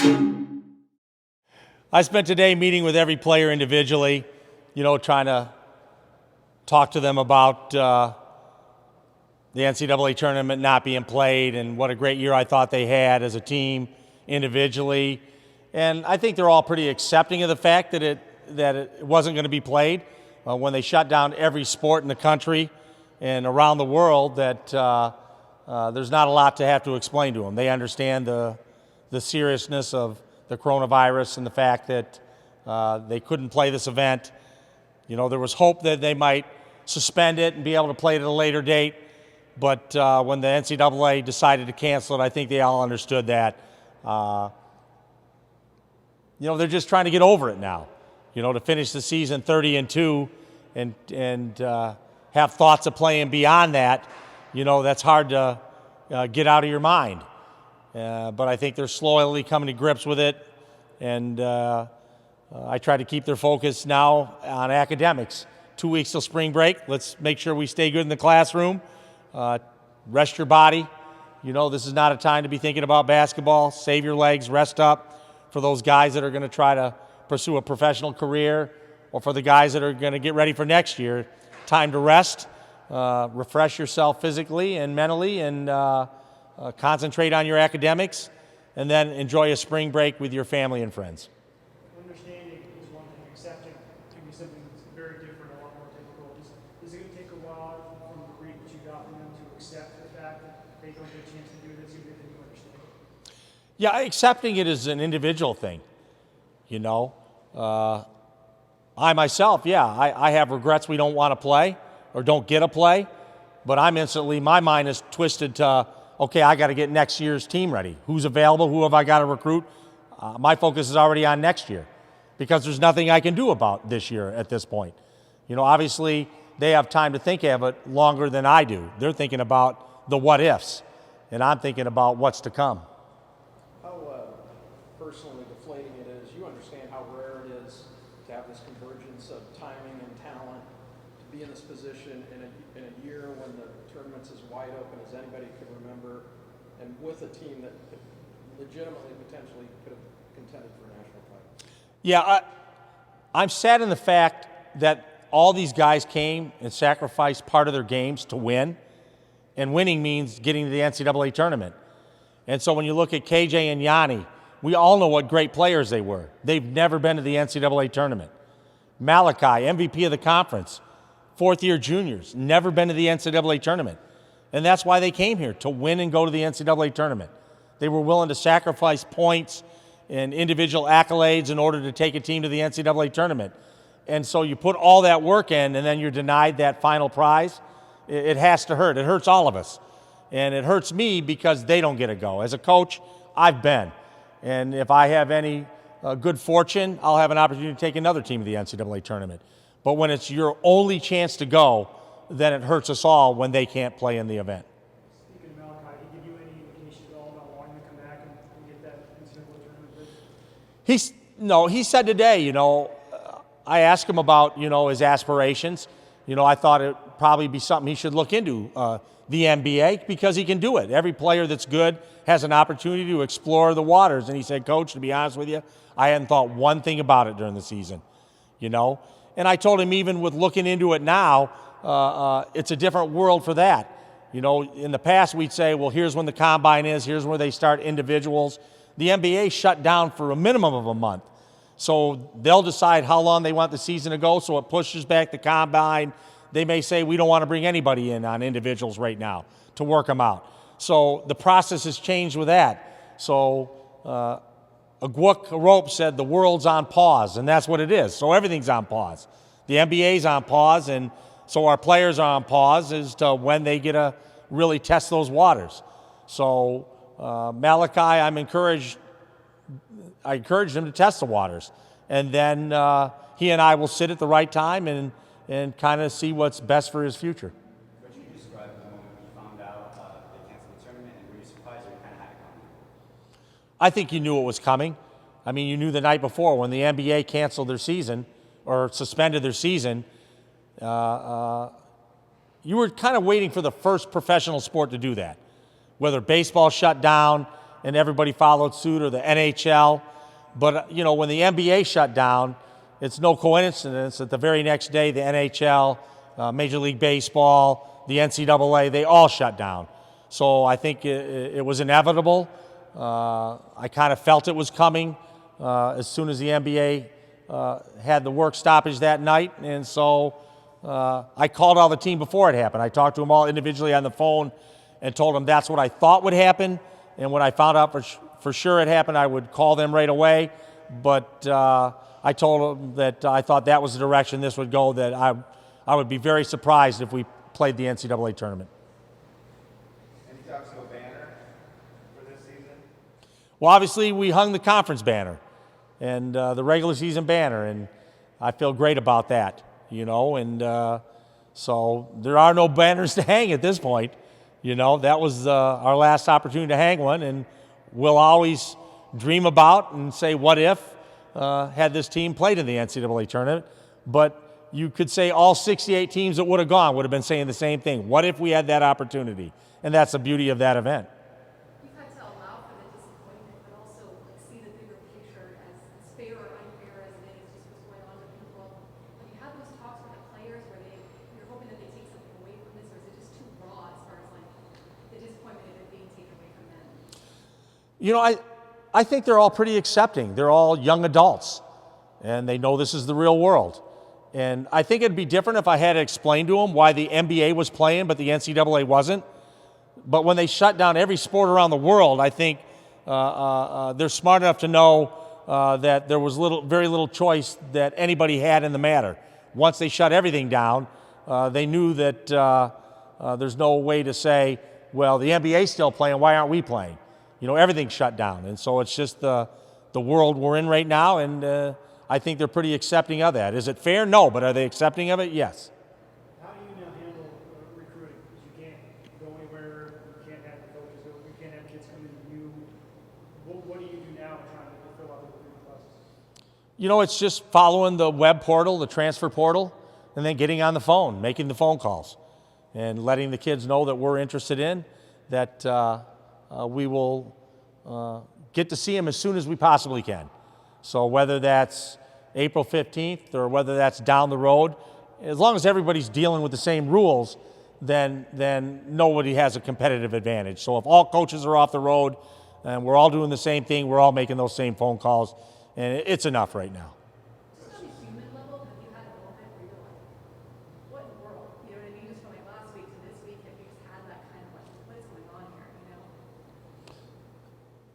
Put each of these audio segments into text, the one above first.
I spent today meeting with every player individually, trying to talk to them about the NCAA tournament not being played and what a great year I thought they had as a team individually. And I think they're all pretty accepting of the fact that it wasn't going to be played when they shut down every sport in the country and around the world, that there's not a lot to have to explain to them. They understand the seriousness of the coronavirus and the fact that they couldn't play this event. There was hope that they might suspend it and be able to play it at a later date, but when the NCAA decided to cancel it, I think they all understood that. They're just trying to get over it now. To finish the season 30-2 and have thoughts of playing beyond that, that's hard to get out of your mind. But I think they're slowly coming to grips with it, and I try to keep their focus now on academics. 2 weeks till spring break. Let's make sure we stay good in the classroom. Rest your body. This is not a time to be thinking about basketball. Save your legs, rest up. For those guys that are going to try to pursue a professional career, or for the guys that are going to get ready for next year, time to rest, refresh yourself physically and mentally, and concentrate on your academics, and then enjoy a spring break with your family and friends. Understanding is one thing, accepting can be something that's very different, a lot more difficult. Is it going to take a while from the read that you got from them to accept the fact that they don't get a chance to do this, even if you understand it? Yeah, accepting it is an individual thing. I myself, I have regrets we don't want to play or don't get to play, but my mind is twisted to, okay, I got to get next year's team ready. Who's available? Who have I got to recruit? My focus is already on next year, because there's nothing I can do about this year at this point. Obviously, they have time to think of it longer than I do. They're thinking about the what ifs, and I'm thinking about what's to come. How personally deflating it is. You understand how rare it is to have this convergence of timing and talent, to be in this position in a year when the tournament's as wide open as anybody could remember, and with a team that legitimately potentially could have contended for a national title. Yeah, I'm sad in the fact that all these guys came and sacrificed part of their games to win, and winning means getting to the NCAA tournament. And so when you look at KJ and Yanni, we all know what great players they were. They've never been to the NCAA tournament. Malachi, MVP of the conference, fourth-year juniors, never been to the NCAA tournament. And that's why they came here, to win and go to the NCAA tournament. They were willing to sacrifice points and individual accolades in order to take a team to the NCAA tournament. And so you put all that work in, and then you're denied that final prize. It has to hurt. It hurts all of us. And it hurts me because they don't get to go. As a coach, I've been. And if I have any good fortune, I'll have an opportunity to take another team to the NCAA tournament. But when it's your only chance to go, then it hurts us all when they can't play in the event. Speaking of Malachi, did he give you any indication at all about wanting to come back and get that NCAA tournament bid? He said today, I asked him about, his aspirations. I thought it'd probably be something he should look into, the NBA, because he can do it. Every player that's good has an opportunity to explore the waters. And he said, Coach, to be honest with you, I hadn't thought one thing about it during the season, And I told him, even with looking into it now, it's a different world for that. In the past, we'd say, well, here's when the combine is, here's where they start individuals. The NBA shut down for a minimum of a month. So they'll decide how long they want the season to go, so it pushes back the combine. They may say, we don't want to bring anybody in on individuals right now to work them out. So the process has changed with that. So Agwook Rope said the world's on pause, and that's what it is. So everything's on pause. The NBA's on pause, and so our players are on pause as to when they get to really test those waters. So Malachi, I encouraged him to test the waters. And then he and I will sit at the right time and kind of see what's best for his future. Could you describe the moment you found out they canceled the tournament, and were you surprised or you kind of had it coming? I think you knew it was coming. I mean, you knew the night before when the NBA canceled their season or suspended their season, you were kind of waiting for the first professional sport to do that. Whether baseball shut down, and everybody followed suit, or the NHL. But, you know, when the NBA shut down, it's no coincidence that the very next day the NHL, Major League Baseball, the NCAA, they all shut down. So I think it was inevitable. I kind of felt it was coming as soon as the NBA had the work stoppage that night. And so I called all the team before it happened. I talked to them all individually on the phone and told them that's what I thought would happen. And when I found out for sure it happened, I would call them right away. But I told them that I thought that was the direction this would go, that I would be very surprised if we played the NCAA tournament. Any talks of a banner for this season? Well, obviously, we hung the conference banner and the regular season banner, and I feel great about that, you know. And so there are no banners to hang at this point. You know, that was our last opportunity to hang one, and we'll always dream about and say, what if had this team played in the NCAA tournament? But you could say all 68 teams that would have gone would have been saying the same thing. What if we had that opportunity? And that's the beauty of that event. You've had to allow for the disappointment, but also like see the bigger picture as fair or unfair as it is, just what's going on with people. Have you had those talks with the players where you're hoping that they take something away from this, or is it just too raw as far as like the disappointment of it being taken away from them? You know, I think they're all pretty accepting. They're all young adults, and they know this is the real world. And I think it'd be different if I had to explain to them why the NBA was playing but the NCAA wasn't. But when they shut down every sport around the world, I think they're smart enough to know that there was very little choice that anybody had in the matter. Once they shut everything down, they knew that there's no way to say, well, the NBA's still playing, why aren't we playing? You know, everything's shut down. And so it's just the world we're in right now, and I think they're pretty accepting of that. Is it fair? No, but are they accepting of it? Yes. How do you now handle recruiting? Because you can't go anywhere, you can't have the coaches go, you can't have kids coming to you. What do you do now trying to fill out the recruiting process? You know, it's just following the web portal, the transfer portal, and then getting on the phone, making the phone calls, and letting the kids know that we're interested in, that we will get to see them as soon as we possibly can. So whether that's April 15th or whether that's down the road, as long as everybody's dealing with the same rules, then nobody has a competitive advantage. So if all coaches are off the road and we're all doing the same thing, we're all making those same phone calls, and it's enough right now. Just on a human level, have you had a moment where you're like, what in the world? You know what I mean? Just from like last week to this week, have you just had that kind of like, what is going on here, you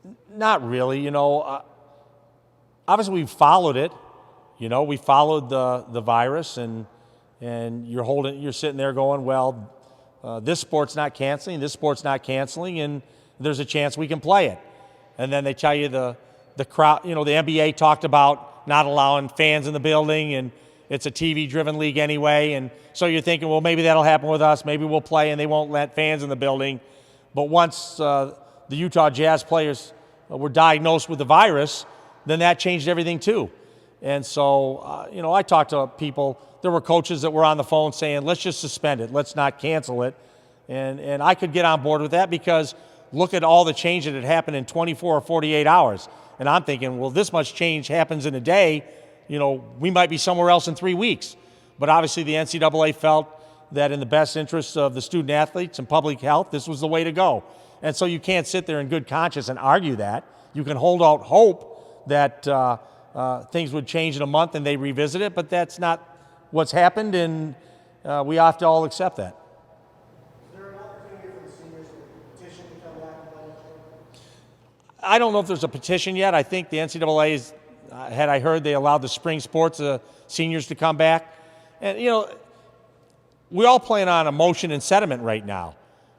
know? Not really, you know. Obviously, we've followed it. You know, we followed the virus, and you're sitting there going, well, this sport's not canceling, this sport's not canceling, and there's a chance we can play it. And then they tell you the crowd. You know, the NBA talked about not allowing fans in the building, and it's a TV-driven league anyway. And so you're thinking, well, maybe that'll happen with us. Maybe we'll play, and they won't let fans in the building. But once the Utah Jazz players were diagnosed with the virus, then that changed everything too. And so, you know, I talked to people. There were coaches that were on the phone saying, let's just suspend it. Let's not cancel it. And I could get on board with that because look at all the change that had happened in 24 or 48 hours. And I'm thinking, well, this much change happens in a day. You know, we might be somewhere else in 3 weeks. But obviously the NCAA felt that in the best interests of the student athletes and public health, this was the way to go. And so you can't sit there in good conscience and argue that. You can hold out hope that things would change in a month and they revisit it, but that's not what's happened, and we have to all accept that. Is there an opportunity for the seniors to petition to come back and play next year? I don't know if there's a petition yet. I think the NCAA is, had I heard, they allowed the spring sports seniors to come back. And, you know, we're all playing on emotion and sentiment right now.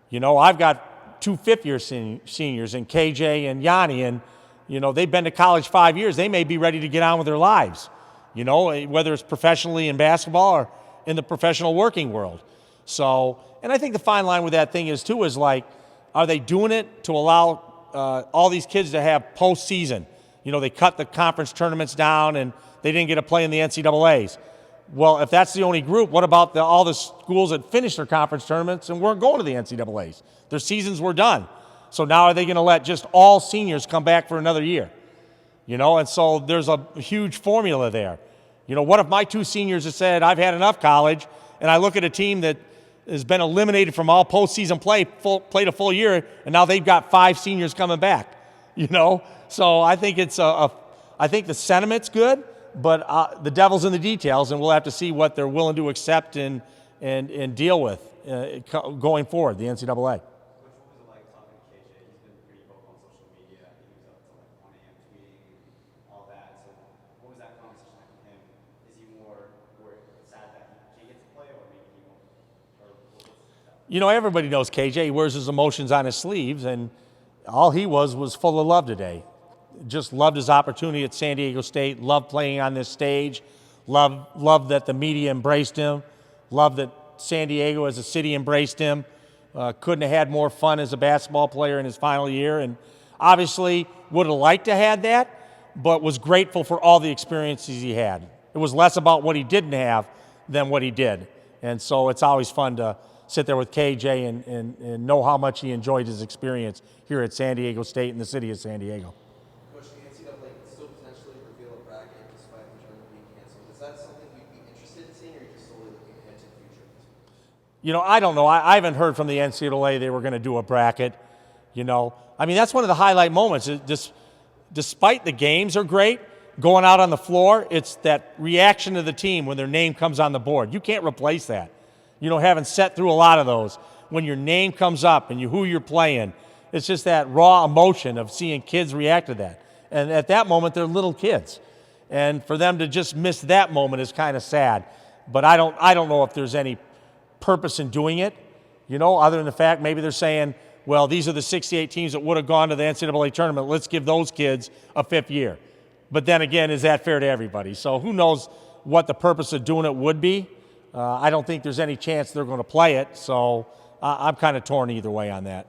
You know, I've got 2 fifth-year seniors, and KJ and Yanni, and you know, they've been to college 5 years. They may be ready to get on with their lives, you know, whether it's professionally in basketball or in the professional working world. So, and I think the fine line with that thing is, too, is like, are they doing it to allow all these kids to have postseason? You know, they cut the conference tournaments down and they didn't get to play in the NCAAs. Well, if that's the only group, what about all the schools that finished their conference tournaments and weren't going to the NCAAs? Their seasons were done. So now are they going to let just all seniors come back for another year? You know, and so there's a huge formula there. You know, what if my 2 seniors have said, I've had enough college, and I look at a team that has been eliminated from all postseason play, played a full year, and now they've got 5 seniors coming back, you know? So I think I think the sentiment's good, but the devil's in the details, and we'll have to see what they're willing to accept and deal with going forward, the NCAA. What was it like talking to KJ? He's been pretty vocal on social media. He was up to like 1 a.m. tweeting, all that. So what was that conversation like with him? Is he more sad that he can't get to play, or maybe he won't? Or what was that? You know, everybody knows KJ. He wears his emotions on his sleeves, and all he was full of love today. Just loved his opportunity at San Diego State, loved playing on this stage, loved that the media embraced him, loved that San Diego as a city embraced him. Couldn't have had more fun as a basketball player in his final year, and obviously would have liked to have that, but was grateful for all the experiences he had. It was less about what he didn't have than what he did. And so it's always fun to sit there with KJ and know how much he enjoyed his experience here at San Diego State in the city of San Diego. Coach, the NCAA could still potentially reveal a bracket despite the tournament being canceled. Is that something you'd be interested in seeing, or are you just solely looking ahead to the future? You know, I don't know. I haven't heard from the NCAA they were going to do a bracket. You know, I mean, that's one of the highlight moments. Despite the games are great, going out on the floor, it's that reaction of the team when their name comes on the board. You can't replace that. You know, having sat through a lot of those, when your name comes up and who you're playing, it's just that raw emotion of seeing kids react to that. And at that moment, they're little kids. And for them to just miss that moment is kind of sad. But I don't know if there's any purpose in doing it, you know, other than the fact maybe they're saying, well, these are the 68 teams that would have gone to the NCAA tournament. Let's give those kids a 5th year. But then again, is that fair to everybody? So who knows what the purpose of doing it would be. I don't think there's any chance they're going to play it. So I'm kind of torn either way on that.